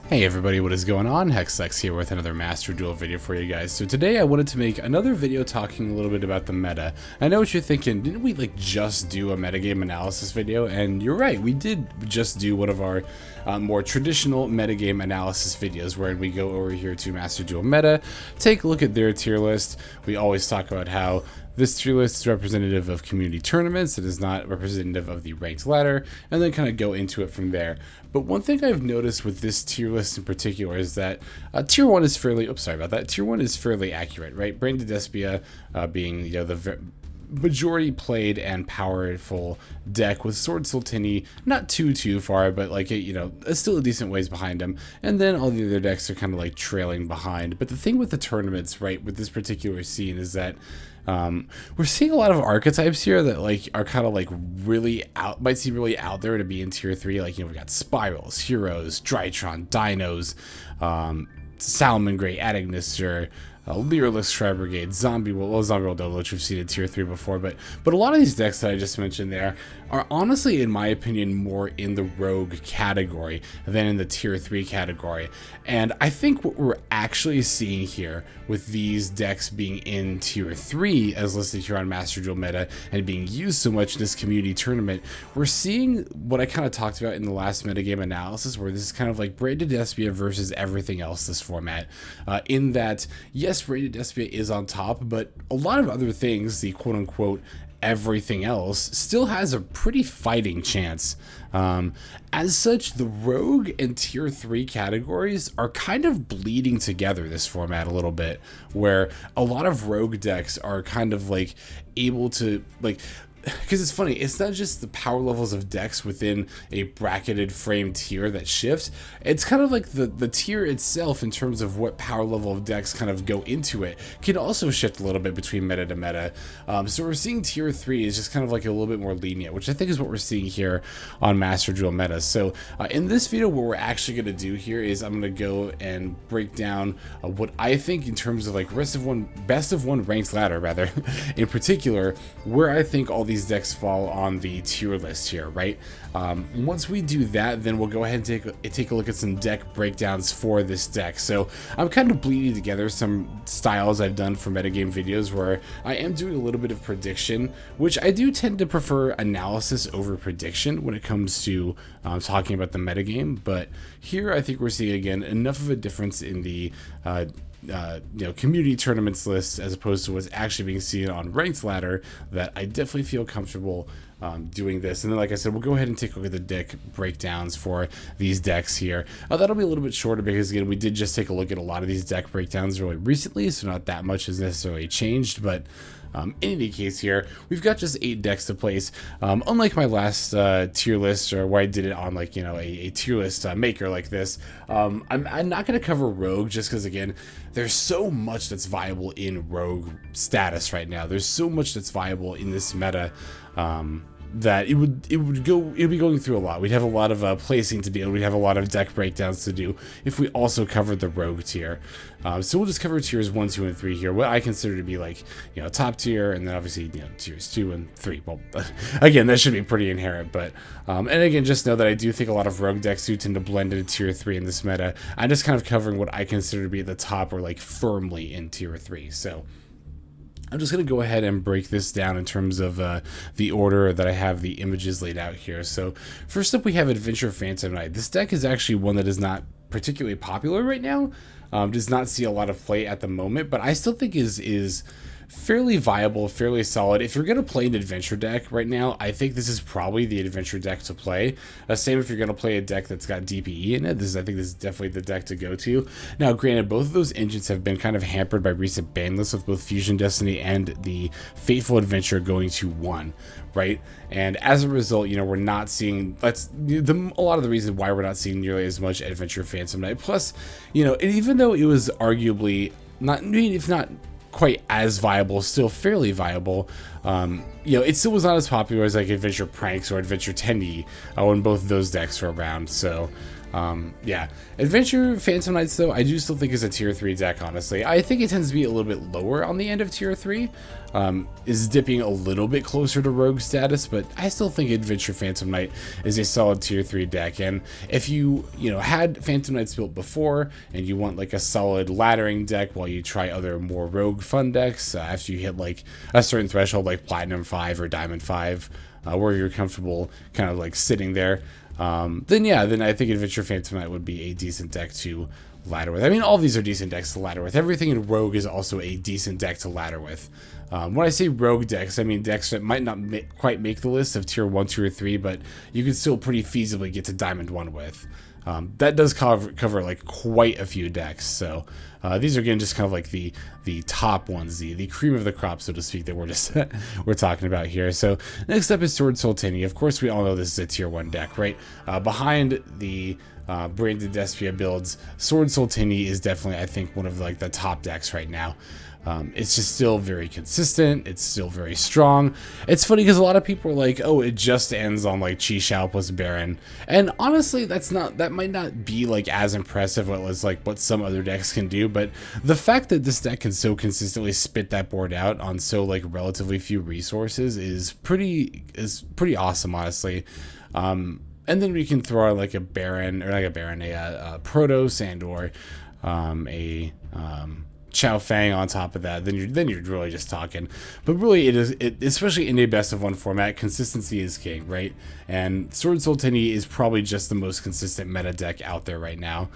Hey everybody, what is going on? Hexlex here with another Master Duel video for you guys. So today I wanted to make another video talking a little bit about the meta. I know what you're thinking, didn't we just do a metagame analysis video? And you're right, we did just do one of our more traditional metagame analysis videos where we go over here to Master Duel Meta, take a look at their tier list. We always talk about how this tier list is representative of community tournaments, it is not representative of the ranked ladder, and then kind of go into it from there. But one thing I've noticed with this tier list in particular is that tier 1 is fairly, tier 1 is fairly accurate, right? Branded DESPIA being, the majority played and powerful deck with Sword Sultani, not too far, but still a decent ways behind him, and then all the other decks are kind of trailing behind. But the thing with the tournaments, right, with this particular scene is that we're seeing a lot of archetypes here that are kind of really out, might seem really out there to be in tier 3. We've got Spirals, Heroes, Drytron, Dinos, Salamangreat, Adagnister, Leerless Tri Brigade, Zombie World Double, which we've seen in tier 3 before, but a lot of these decks that I just mentioned there are honestly, in my opinion, more in the rogue category than in the tier 3 category. And I think what we're actually seeing here with these decks being in tier 3 as listed here on Master Duel Meta and being used so much in this community tournament, we're seeing what I kind of talked about in the last metagame analysis, where this is kind of like Branded Despia versus everything else this format, in that yes, Branded Despia is on top, but a lot of other things, the quote-unquote everything else, still has a pretty fighting chance. As such, the rogue and tier 3 categories are kind of bleeding together this format a little bit, where a lot of rogue decks are kind of able to because it's funny, it's not just the power levels of decks within a bracketed frame tier that shifts, it's kind of like the tier itself in terms of what power level of decks kind of go into it can also shift a little bit between meta to meta. So we're seeing tier 3 is just kind of a little bit more lenient, which I think is what we're seeing here on Master Duel Meta. So in this video, what we're actually going to do here is I'm going to go and break down what I think in terms of best of one ranked ladder, rather, in particular, where I think all these decks fall on the tier list here, right? Once we do that, then we'll go ahead and take a look at some deck breakdowns for this deck. So I'm kind of bleeding together some styles I've done for metagame videos where I am doing a little bit of prediction, which I do tend to prefer analysis over prediction when it comes to talking about the metagame. But here I think we're seeing again enough of a difference in the community tournaments list as opposed to what's actually being seen on ranked ladder that I definitely feel comfortable doing this. And then, like I said, we'll go ahead and take a look at the deck breakdowns for these decks here. That'll be a little bit shorter because, again, we did just take a look at a lot of these deck breakdowns really recently, so not that much has necessarily changed. But in any case here, we've got just 8 decks to place. Unlike my last tier list, or where I did it on a tier list maker like this, I'm not going to cover Rogue just because, again, there's so much that's viable in Rogue status right now. There's so much that's viable in this meta that it would be going through a lot. We'd have a lot of placing to do. We'd have a lot of deck breakdowns to do if we also covered the Rogue tier. So we'll just cover tiers 1, 2, and 3 here. What I consider to be top tier, and then obviously tiers 2 and 3. Well, again, that should be pretty inherent. But and again, just know that I do think a lot of Rogue decks do tend to blend into tier 3 in this meta. I'm just kind of covering what I consider to be the top or firmly in tier 3. So I'm just going to go ahead and break this down in terms of the order that I have the images laid out here. So first up, we have Adventure Phantom Knight. This deck is actually one that is not particularly popular right now. Does not see a lot of play at the moment, but I still think is fairly viable, fairly solid. If you're going to play an adventure deck right now, I think this is probably the adventure deck to play. Same if you're going to play a deck that's got DPE in it. I think this is definitely the deck to go to. Now, granted, both of those engines have been kind of hampered by recent ban lists with both Fusion Destiny and the Fateful Adventure going to 1, right? And as a result, we're not seeing, a lot of the reason why we're not seeing nearly as much Adventure Phantom Knight. Plus, even though it was arguably if not quite as viable, still fairly viable, it still was not as popular as Adventure Pranks or Adventure Tendy when both of those decks were around. So Yeah, Adventure Phantom Knights, though, I do still think is a tier 3 deck, honestly. I think it tends to be a little bit lower on the end of tier 3, is dipping a little bit closer to Rogue status, but I still think Adventure Phantom Knight is a solid tier 3 deck. And if you had Phantom Knights built before, and you want like a solid laddering deck while you try other more Rogue fun decks, after you hit like a certain threshold like Platinum 5 or Diamond 5, where you're comfortable kind of like sitting there, then I think Adventure Phantom Knight would be a decent deck to ladder with. I mean, all these are decent decks to ladder with. Everything in Rogue is also a decent deck to ladder with. When I say Rogue decks, I mean decks that might not quite make the list of tier 1, 2, or 3, but you could still pretty feasibly get to Diamond 1 with. That does cover like quite a few decks. So these are again just kind of like the top ones, the cream of the crop, so to speak, that we're talking about here. So next up is Sword Sultani. Of course, we all know this is a tier 1 deck, right? Behind the branded DESPIA builds, Sword Sultani is definitely, I think, one of like the top decks right now. It's just still very consistent. It's still very strong. It's funny because a lot of people are like, oh, it just ends on like Chi Shao plus Baron. And honestly, that might not be like as impressive as like what some other decks can do. But the fact that this deck can so consistently spit that board out on so like relatively few resources is pretty awesome, honestly. And then we can throw out like a Baron, or like a Baron, a Protoss, and or a Chao Fang on top of that, then you're really just talking. But really, especially in a best of 1 format, consistency is king, right? And Sword Sultani is probably just the most consistent meta deck out there right now.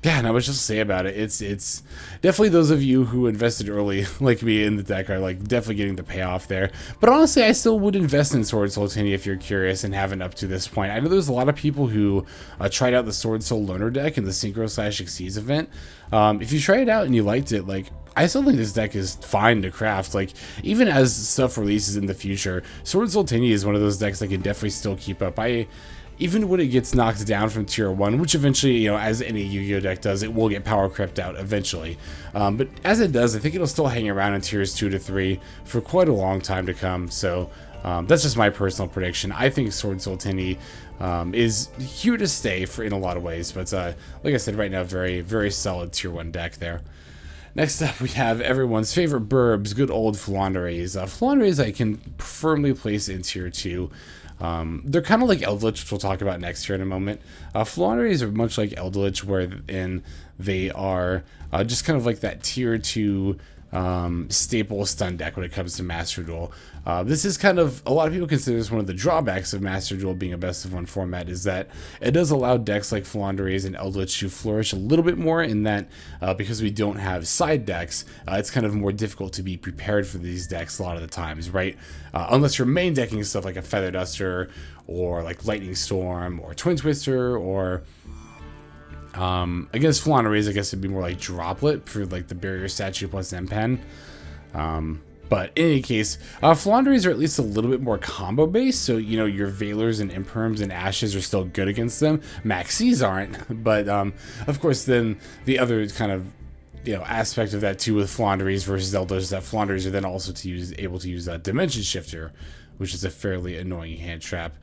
Yeah, and I was just to say about it, it's definitely those of you who invested early, like me, in the deck are like definitely getting the payoff there. But honestly, I still would invest in Sword Sultani if you're curious and haven't up to this point. I know there's a lot of people who tried out the Sword Soul Learner deck in the Synchro/Exceeds event. If you tried it out and you liked it, like, I still think this deck is fine to craft. Like, even as stuff releases in the future, Sword Sultani is one of those decks that can definitely still keep up. Even when it gets knocked down from tier 1, which eventually, as any Yu-Gi-Oh deck does, it will get power crept out eventually. But as it does, I think it'll still hang around in tiers 2 to 3 for quite a long time to come. So that's just my personal prediction. I think Sword Sultani is here to stay in a lot of ways. But like I said, right now, very, very solid tier 1 deck there. Next up, we have everyone's favorite burbs, good old Flandres. Flandres I can firmly place in tier 2. They're kind of like Eldritch, which we'll talk about next here in a moment. Flandres are much like Eldritch, wherein they are just kind of like that tier 2 staple stun deck when it comes to Master Duel. This is kind of, a lot of people consider this one of the drawbacks of Master Duel being a best of 1 format, is that it does allow decks like Flandres and Eldritch to flourish a little bit more, in that because we don't have side decks, it's kind of more difficult to be prepared for these decks a lot of the times, right? Unless you're main decking stuff like a Feather Duster, or like Lightning Storm, or Twin Twister, or against Flandres, I guess it'd be more like Droplet for like the Barrier Statue plus M-Pen. But in any case, Flandres are at least a little bit more combo based, so your Veilers and Imperms and Ashes are still good against them. Maxis aren't, but of course then the other kind of aspect of that too with Flandres versus Eldritch is that Flandres are then also able to use that Dimension Shifter, which is a fairly annoying hand trap.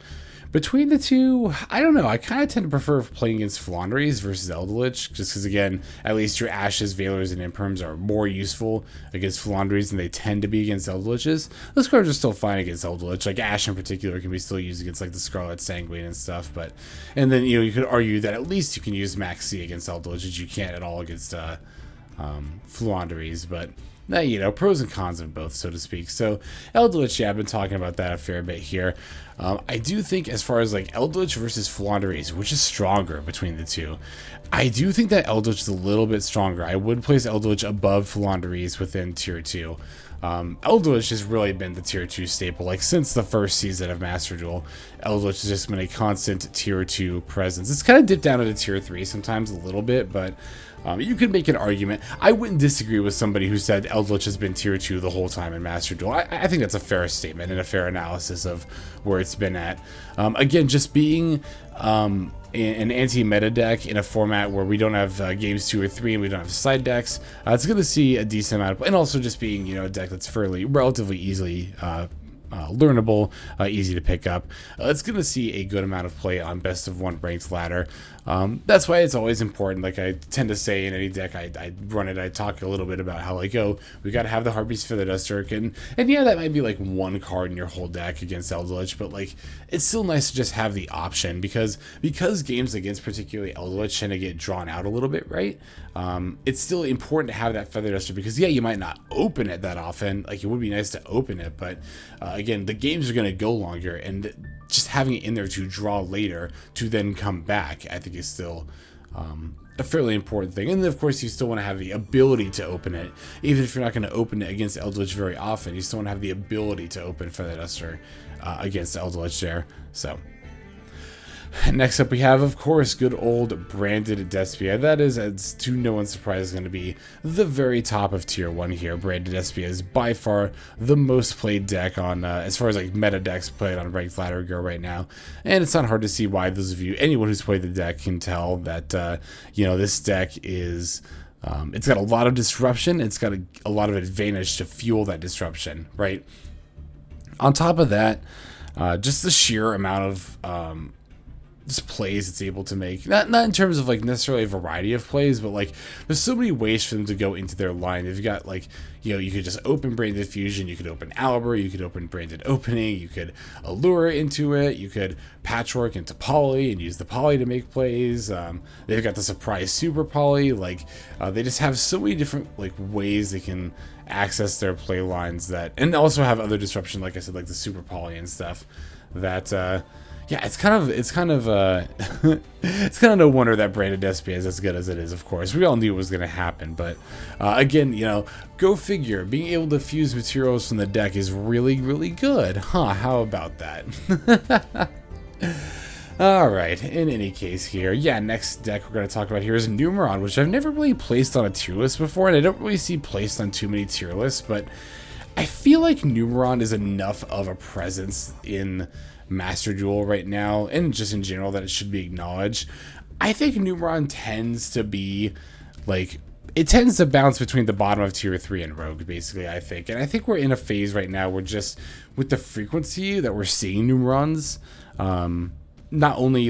Between the two, I don't know. I kind of tend to prefer playing against Flandres versus Eldritch, just because, again, at least your Ashes, Veilers, and Imperms are more useful against Flandres than they tend to be against Eldritches. Those cards are still fine against Eldritch. Like, Ash in particular can be still used against, like, the Scarlet Sanguine and stuff. And then, you could argue that at least you can use Maxi against Eldritch, which you can't at all against Flandres, but... pros and cons of both, so to speak. So, Eldritch, I've been talking about that a fair bit here. I do think, as far as like Eldritch versus Flandres, which is stronger between the two, I do think that Eldritch is a little bit stronger. I would place Eldritch above Flandres within tier 2. Eldritch has really been the tier 2 staple, like since the first season of Master Duel. Eldritch has just been a constant tier 2 presence. It's kind of dipped down into tier 3 sometimes a little bit, but you could make an argument. I wouldn't disagree with somebody who said Eldritch has been tier 2 the whole time in Master Duel. I think that's a fair statement and a fair analysis of where it's been at. Again, just being an anti-meta deck in a format where we don't have games 2 or 3 and we don't have side decks, it's going to see a decent amount of, and also just being a deck that's relatively easily learnable, easy to pick up. It's going to see a good amount of play on best of 1 ranked ladder. That's why it's always important. Like I tend to say in any deck I run it, I talk a little bit about how like, oh, we got to have the Harpy's Feather Duster, and yeah, that might be like 1 card in your whole deck against Eldritch, but like it's still nice to just have the option because games against particularly Eldritch tend to get drawn out a little bit, right? It's still important to have that Feather Duster because yeah, you might not open it that often. Like it would be nice to open it, but again, the games are going to go longer, and just having it in there to draw later to then come back, I think is still a fairly important thing. And then of course you still want to have the ability to open it, even if you're not going to open it against Eldritch very often. You still want to have the ability to open Feather Duster against Eldritch there. So next up we have, of course, good old branded DESPIA. That is, as to no one's surprise, going to be the very top of tier 1 here. Branded DESPIA is by far the most played deck on, as far as like meta decks played on ranked ladder go right now. And it's not hard to see why those of you, anyone who's played the deck can tell that, you know, this deck is, it's got a lot of disruption. It's got a lot of advantage to fuel that disruption, right? On top of that, just the sheer amount of, just plays it's able to make, not in terms of like necessarily a variety of plays, but like there's so many ways for them to go into their line. They've got like, you know, you could just open Branded Fusion, you could open Aliber, you could open Branded Opening, you could Allure into it, you could Patchwork into Poly and use the Poly to make plays. They've got the Surprise Super Poly. Like they just have so many different like ways they can access their play lines, that, and also have other disruption, like I said, like the Super Poly and stuff, that yeah, it's kind of it's kind of no wonder that Branded DESPIA is as good as it is. Of course, we all knew it was going to happen, but again, you know, go figure. Being able to fuse materials from the deck is really, really good, huh? How about that? All right. In any case, here, yeah, next deck we're going to talk about here is NUMERON, which I've never really placed on a tier list before, and I don't really see placed on too many tier lists, but I feel like NUMERON is enough of a presence in Master Duel right now, and just in general, that it should be acknowledged. I think NUMERON tends to be like, it tends to bounce between the bottom of tier 3 and Rogue, basically, I think. And I think we're in a phase right now where just with the frequency that we're seeing NUMERONs, not only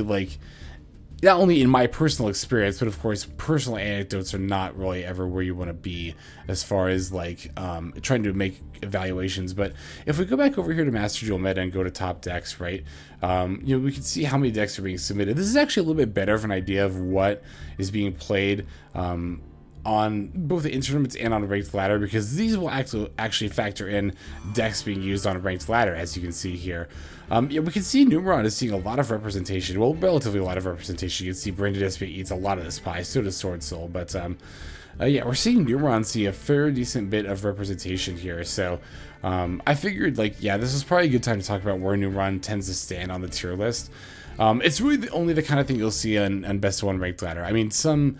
in my personal experience, but of course personal anecdotes are not really ever where you want to be as far as like trying to make evaluations. But if we go back over here to Master Duel Meta and go to top decks, right, you know, we can see how many decks are being submitted. This is actually a little bit better of an idea of what is being played on both the in-tournaments and on ranked ladder, because these will actually factor in decks being used on ranked ladder, as you can see here. Yeah, we can see NUMERON is seeing a lot of representation, well, relatively a lot of representation. You can see Branded DESPIA eats a lot of this pie, so does Sword Soul, but yeah, we're seeing NUMERON see a fair decent bit of representation here, so I figured, like, yeah, this is probably a good time to talk about where NUMERON tends to stand on the tier list. It's really only the kind of thing you'll see on Best of 1 ranked ladder. I mean, some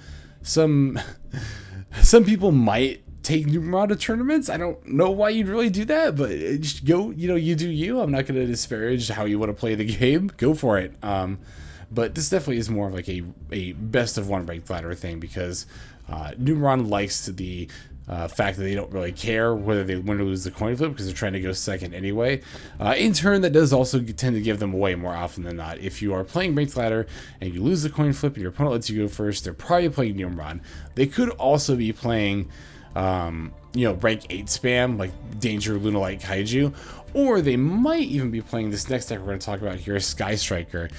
people might take NUMERON to tournaments. I don't know why you'd really do that, but just go, you know, you do you. I'm not going to disparage how you want to play the game. Go for it. But this definitely is more of like a Best of 1 ranked ladder thing, because NUMERON likes the fact that they don't really care whether they win or lose the coin flip, because they're trying to go second anyway. In turn, that does also tend to give them away more often than not. If you are playing ranked ladder and you lose the coin flip and your opponent lets you go first, they're probably playing NUMERON. They could also be playing you know, rank 8 spam like Danger Lunalight Kaiju, or they might even be playing this next deck we're going to talk about here, Sky Striker.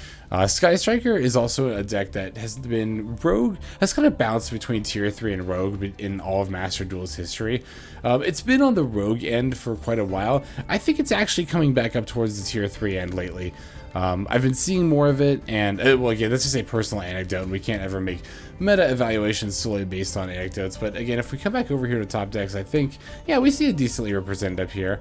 Sky Striker is also a deck that has been Rogue, has kind of bounced between tier 3 and Rogue in all of Master Duel's history. It's been on the Rogue end for quite a while. I think it's actually coming back up towards the tier 3 end lately. I've been seeing more of it, and well, again, that's just a personal anecdote, and we can't ever make meta evaluations solely based on anecdotes. But again, if we come back over here to top decks, I think, yeah, we see it decently represented up here.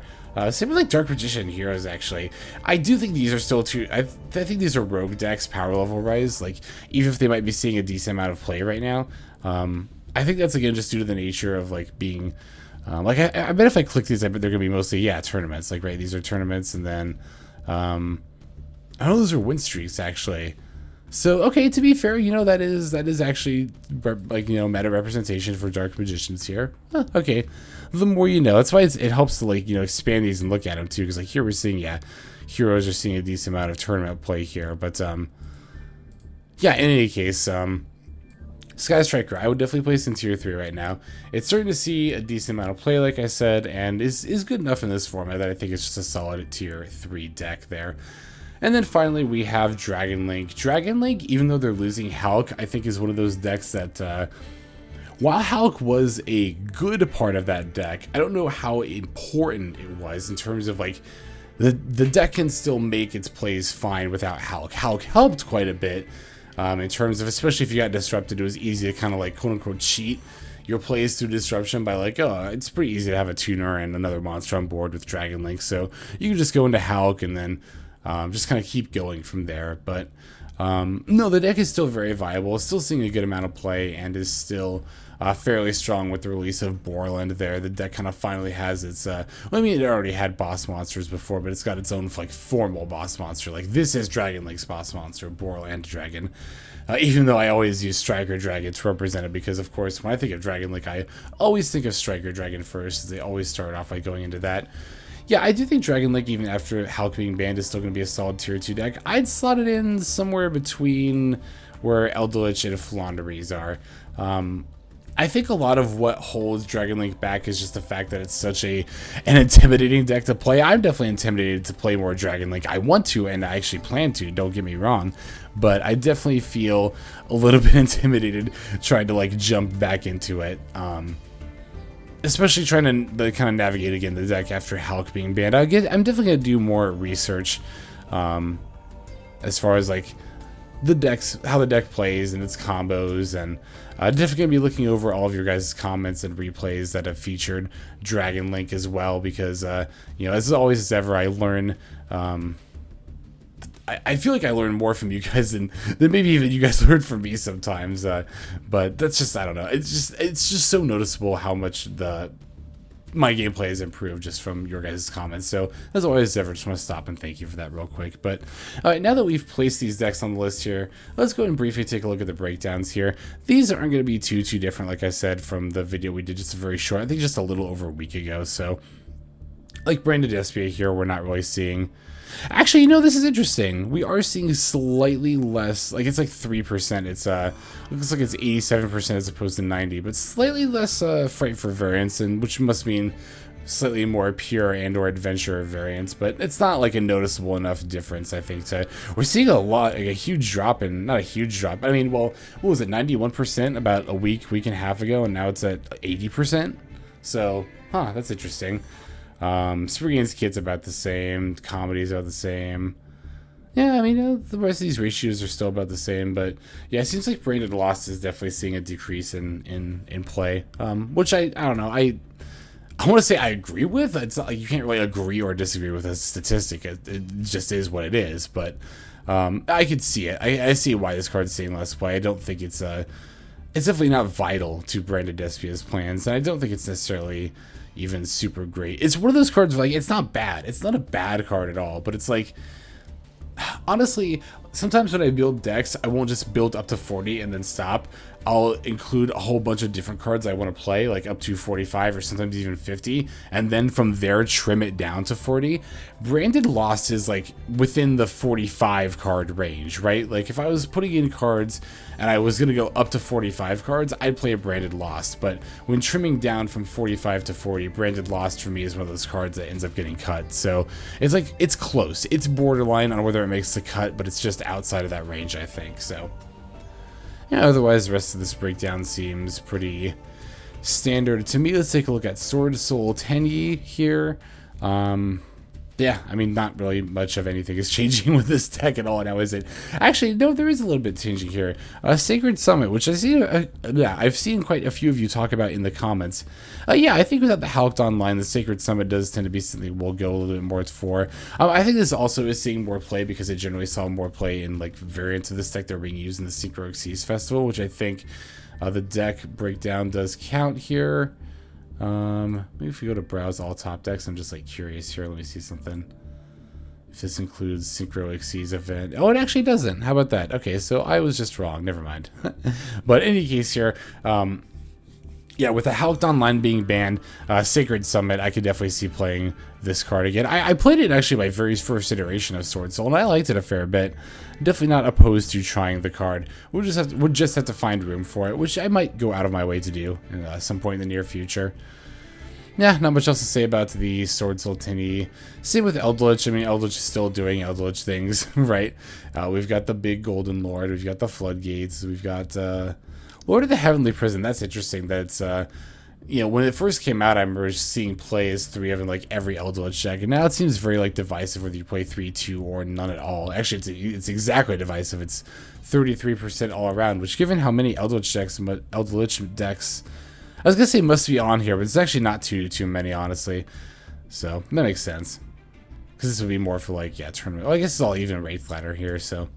Same with like Dark Magician Heroes, actually. I do think these are still I think these are Rogue decks power level rise, like, even if they might be seeing a decent amount of play right now. I think that's, again, just due to the nature of, like, being, like, I bet if I click these, I bet they're going to be mostly, yeah, tournaments. Like, right, these are tournaments, and then, I know those are win streaks, actually. So, okay, to be fair, that is actually like, meta representation for Dark Magicians here. Huh, okay, the more you know. That's why it helps to, like, expand these and look at them too, because like here we're seeing, yeah, heroes are seeing a decent amount of tournament play here, but yeah, in any case, Sky Striker, I would definitely place in tier 3 right now. It's starting to see a decent amount of play, like I said, and is good enough in this format that I think it's just a solid tier 3 deck there. And then finally, we have Dragon Link. Dragon Link, even though they're losing Hulk, I think is one of those decks that, while Hulk was a good part of that deck, I don't know how important it was in terms of, like, the deck can still make its plays fine without Hulk. Hulk helped quite a bit in terms of, especially if you got disrupted, it was easy to kind of, like, quote-unquote cheat your plays through disruption by, like, oh, it's pretty easy to have a tuner and another monster on board with Dragon Link, so you can just go into Hulk and then just kind of keep going from there. But no, the deck is still very viable, still seeing a good amount of play, and is still fairly strong with the release of Borland there. The deck kind of finally has its, well, I mean, it already had boss monsters before, but it's got its own, like, formal boss monster. Like, this is Dragon Link's boss monster, Borland Dragon. Even though I always use Striker Dragon to represent it, because, of course, when I think of Dragon Link, I always think of Striker Dragon first. They always start off by going into that. Yeah, I do think Dragon Link, even after Hulk being banned, is still going to be a solid tier 2 deck. I'd slot it in somewhere between where Eldritch and Flaunderies are. I think a lot of what holds Dragon Link back is just the fact that it's such an intimidating deck to play. I'm definitely intimidated to play more Dragon Link. I want to, and I actually plan to, don't get me wrong. But I definitely feel a little bit intimidated trying to, like, jump back into it. Especially trying to kind of navigate again the deck after Hulk being banned. I'm definitely going to do more research as far as, like, the decks, how the deck plays and its combos, and definitely going to be looking over all of your guys' comments and replays that have featured Dragon Link as well, because, as always as ever, I learn... I feel like I learn more from you guys than maybe even you guys learned from me sometimes, but that's just, I don't know, it's just so noticeable how much my gameplay has improved just from your guys' comments. So as always, I just want to stop and thank you for that real quick. But all right, now that we've placed these decks on the list here, let's go and briefly take a look at the breakdowns here. These aren't going to be too different, like I said, from the video we did just very short, I think just a little over a week ago. So like branded DESPIA here, we're not really seeing... Actually, this is interesting. We are seeing slightly less, like it's like 3%. It's looks like it's 87% as opposed to 90, but slightly less Fright for variants, and which must mean slightly more pure and/or adventure variants. But it's not like a noticeable enough difference, I think. We're seeing like a huge drop in, not a huge drop. I mean, well, what was it, 91% about a week and a half ago, and now it's at 80%. So, that's interesting. Super Games Kit's about the same. Comedy's about the same. Yeah, I mean, the rest of these ratios are still about the same, but yeah, it seems like Branded Lost is definitely seeing a decrease in play, which I don't know. I want to say I agree with. It's not like you can't really agree or disagree with a statistic. It just is what it is, but I could see it. I see why this card's seeing less play. I don't think it's definitely not vital to Branded Despia's plans, and I don't think it's necessarily even super great. It's one of those cards where, like, it's not bad. It's not a bad card at all, but it's like, honestly, sometimes when I build decks, I won't just build up to 40 and then stop. I'll include a whole bunch of different cards I want to play, like up to 45 or sometimes even 50, and then from there trim it down to 40. Branded Lost is like within the 45 card range, right? Like if I was putting in cards and I was going to go up to 45 cards, I'd play a Branded Lost. But when trimming down from 45 to 40, Branded Lost for me is one of those cards that ends up getting cut. So it's like, it's close. It's borderline on whether it makes the cut, but it's just outside of that range, I think. So yeah, otherwise the rest of this breakdown seems pretty standard to me. Let's take a look at Sword Soul Tenyi here. Yeah, I mean, not really much of anything is changing with this deck at all now, is it? Actually, no, there is a little bit changing here. Sacred Summit, which I see, I've seen quite a few of you talk about in the comments. Yeah, I think without the Halked Online, the Sacred Summit does tend to be something we'll go a little bit more for. I think this also is seeing more play because it generally saw more play in like variants of this deck that are being used in the Synchro Xyz Festival, which I think the deck breakdown does count here. Maybe if we go to browse all top decks, I'm just like curious here. Let me see something. if this includes Synchro Xyz event. Oh, it actually doesn't. How about that? Okay, so I was just wrong. Never mind. But in any case here, yeah, with the Halked Online being banned, Sacred Summit, I could definitely see playing this card again. I played it actually my very first iteration of Sword Soul, and I liked it a fair bit. Definitely not opposed to trying the card. We'll just have to find room for it, which I might go out of my way to do at some point in the near future. Yeah, not much else to say about the Sword Soul Tinny. Same with Eldritch. I mean, Eldritch is still doing Eldritch things, right? We've got the big Golden Lord. We've got the Floodgates. We've got Lord of the Heavenly Prison. That's interesting. That's you know, when it first came out, I remember seeing play as 3 of in like every Eldritch deck, and now it seems very like divisive whether you play 3, 2, or none at all. Actually, it's exactly divisive. It's 33% all around, which given how many Eldritch decks, I was gonna say must be on here, but it's actually not too many, honestly. So that makes sense, because this would be more for like, yeah, tournament. Well, I guess it's all even Wraith Ladder here, so.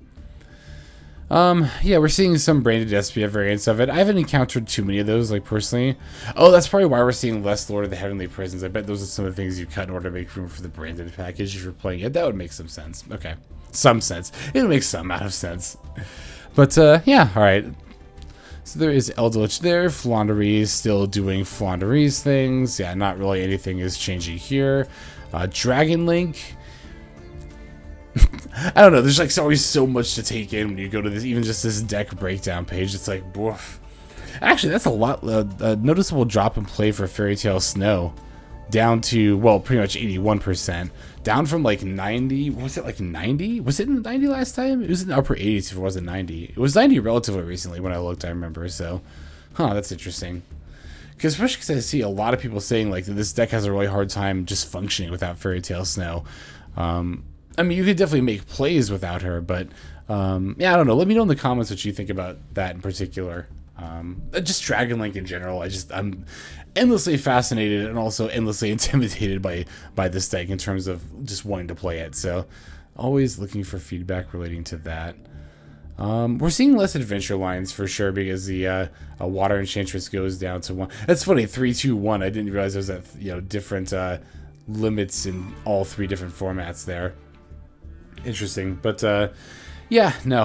Yeah, we're seeing some branded DESPIA variants of it. I haven't encountered too many of those, like, personally. Oh, that's probably why we're seeing less Lord of the Heavenly Prisons. I bet those are some of the things you cut in order to make room for the branded package if you're playing it. That would make some sense. Okay. Some sense. It would make some amount of sense. But, yeah, alright. So there is Eldritch there. Flaunderies still doing Flaunderies things. Yeah, not really anything is changing here. Dragon Link. I don't know, there's like always so much to take in when you go to this, even just this deck breakdown page. It's like, woof. Actually, that's a lot, a noticeable drop in play for Fairy Tale Snow. Down to, well, pretty much 81%. Down from like 90, was it like 90? Was it in the 90 last time? It was in the upper 80s if it wasn't 90. It was 90 relatively recently when I looked, I remember, so. Huh, that's interesting. Especially because I see a lot of people saying like that this deck has a really hard time just functioning without Fairy Tale Snow. I mean, you could definitely make plays without her, but yeah, I don't know. Let me know in the comments what you think about that in particular. Just Dragon Link in general. I'm endlessly fascinated and also endlessly intimidated by this deck in terms of just wanting to play it. So, always looking for feedback relating to that. We're seeing less adventure lines for sure because the Water Enchantress goes down to 1. That's funny. 3, 2, 1. I didn't realize there was that, you know, different limits in all 3 different formats there. Interesting, but yeah, no.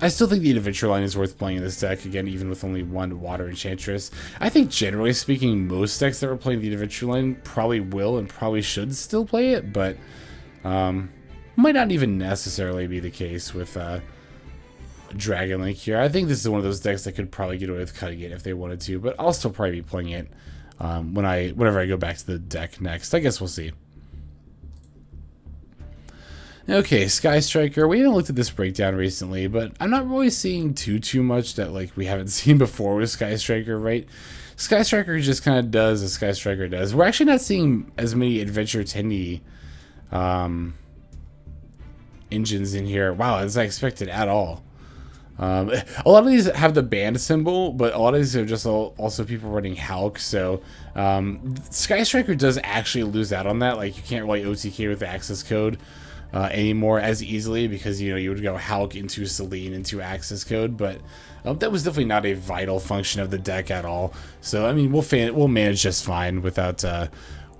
I still think the Adventure line is worth playing in this deck again, even with only 1 Water Enchantress. I think generally speaking, most decks that are playing the Adventure line probably will and probably should still play it, but might not even necessarily be the case with Dragon Link here. I think this is one of those decks that could probably get away with cutting it if they wanted to, but I'll still probably be playing it whenever I go back to the deck next. I guess we'll see. Okay, Sky Striker. We haven't looked at this breakdown recently, but I'm not really seeing too much that like we haven't seen before with Sky Striker, right? Sky Striker just kind of does as Sky Striker does. We're actually not seeing as many Adventure Tinny engines in here. Wow, as I expected at all. A lot of these have the band symbol, but a lot of these are just also people running Hulk. So Sky Striker does actually lose out on that. Like you can't really OTK with the access code anymore as easily because, you know, you would go Hulk into Selene into access code, but that was definitely not a vital function of the deck at all. So I mean, we'll manage just fine without the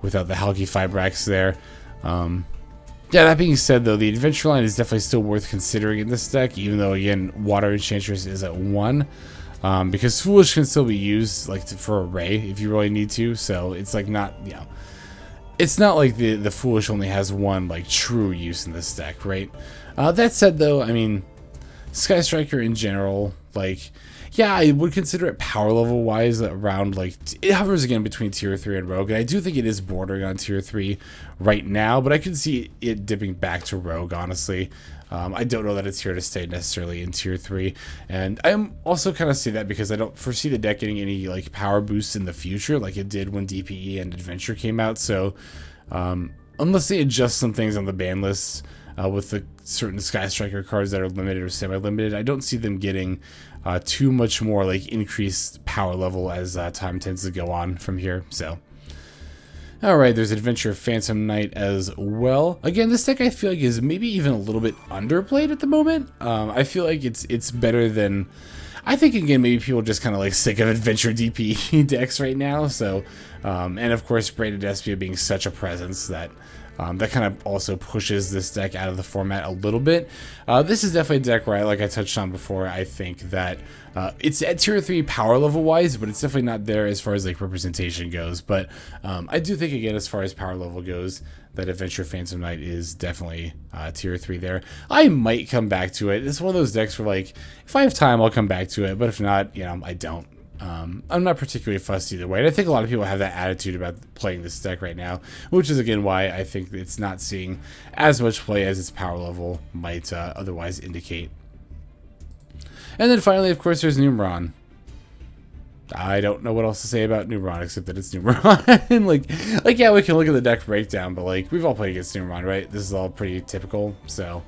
Hulky Fibrax there. Yeah, that being said, though, the Adventure line is definitely still worth considering in this deck, even though, again, Water Enchantress is at 1. Because Foolish can still be used like for Array if you really need to, so it's like not, you know, it's not like the Foolish only has 1 like true use in this deck, right? That said, though, I mean, Sky Striker in general, like, yeah, I would consider it power level wise around like it hovers again between tier 3 and Rogue, and I do think it is bordering on tier 3 right now, but I could see it dipping back to Rogue, honestly. I don't know that it's here to stay necessarily in tier 3, and I'm also kind of see that because I don't foresee the deck getting any like power boosts in the future like it did when DPE and Adventure came out. So unless they adjust some things on the ban list with the certain Sky Striker cards that are limited or semi-limited, I don't see them getting too much more like increased power level as time tends to go on from here. So alright, there's Adventure Phantom Knight as well. Again, this deck I feel like is maybe even a little bit underplayed at the moment. I feel like it's better than, I think, again, maybe people are just kind of like sick of Adventure DP decks right now. So, and of course, Branded DESPIA being such a presence that that kind of also pushes this deck out of the format a little bit. This is definitely a deck where, like I touched on before, I think that it's at tier 3 power level wise, but it's definitely not there as far as like representation goes. But I do think, again, as far as power level goes, that Adventure Phantom Knight is definitely tier 3 there. I might come back to it. It's one of those decks where, like, if I have time, I'll come back to it, but if not, you know, I don't. I'm not particularly fussed either way. And I think a lot of people have that attitude about playing this deck right now, which is, again, why I think it's not seeing as much play as its power level might otherwise indicate. And then finally, of course, there's NUMERON. I don't know what else to say about NUMERON except that it's NUMERON. like yeah, we can look at the deck breakdown, but like we've all played against NUMERON, right? This is all pretty typical. So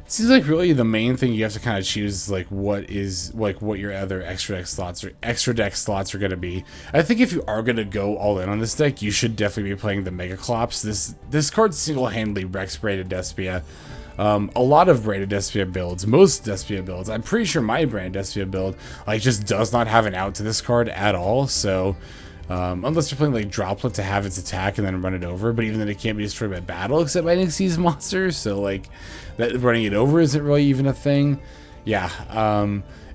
it seems like really the main thing you have to kind of choose is like what your other extra deck slots are going to be. I think if you are going to go all in on this deck, you should definitely be playing the Megaclops. This card single-handedly wrecks Braided Despia. A lot of Braided Despia builds, most Despia builds, I'm pretty sure my Braided Despia build, like, just does not have an out to this card at all, so, unless you're playing, like, Droplet to have its attack and then run it over, but even then it can't be destroyed by battle except by Nixie's monsters, so, like, that running it over isn't really even a thing. Yeah,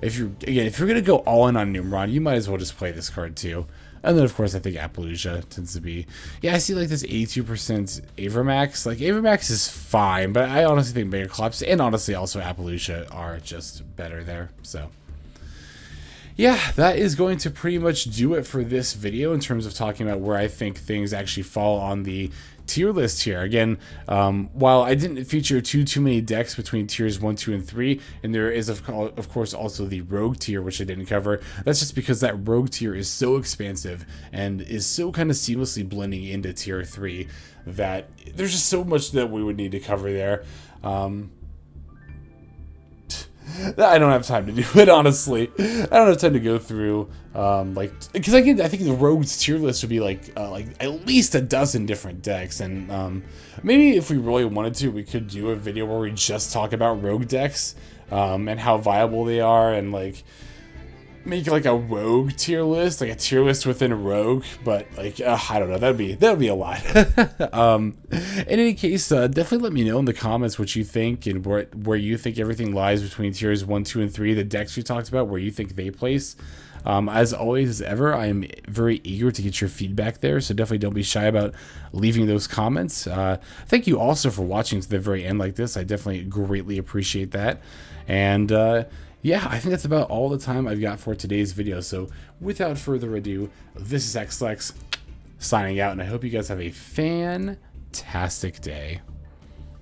if you're gonna go all in on NUMERON, you might as well just play this card, too. And then, of course, I think Appaloosa tends to be... Yeah, I see, like, this 82% Avermax. Like, Avermax is fine, but I honestly think Megaclops and, honestly, also Appaloosa are just better there. So, yeah, that is going to pretty much do it for this video in terms of talking about where I think things actually fall on the tier list here. Again, while I didn't feature too many decks between tiers 1, 2, and 3, and there is of course also the rogue tier, which I didn't cover, that's just because that rogue tier is so expansive and is so kind of seamlessly blending into tier 3 that there's just so much that we would need to cover there. I don't have time to do it, honestly. I don't have time to go through, because I think the Rogues tier list would be like at least a dozen different decks, and maybe if we really wanted to, we could do a video where we just talk about Rogue decks, and how viable they are, and like make like a Rogue tier list, like a tier list within a Rogue, but like I don't know, that'd be a lot. In any case, definitely let me know in the comments what you think and where you think everything lies between tiers 1, 2, and 3, the decks we talked about, where you think they place. As always, as ever, I am very eager to get your feedback there, so definitely don't be shy about leaving those comments. Thank you also for watching to the very end like this. I definitely greatly appreciate that. And yeah, I think that's about all the time I've got for today's video. So without further ado, this is XLEX signing out, and I hope you guys have a fantastic day.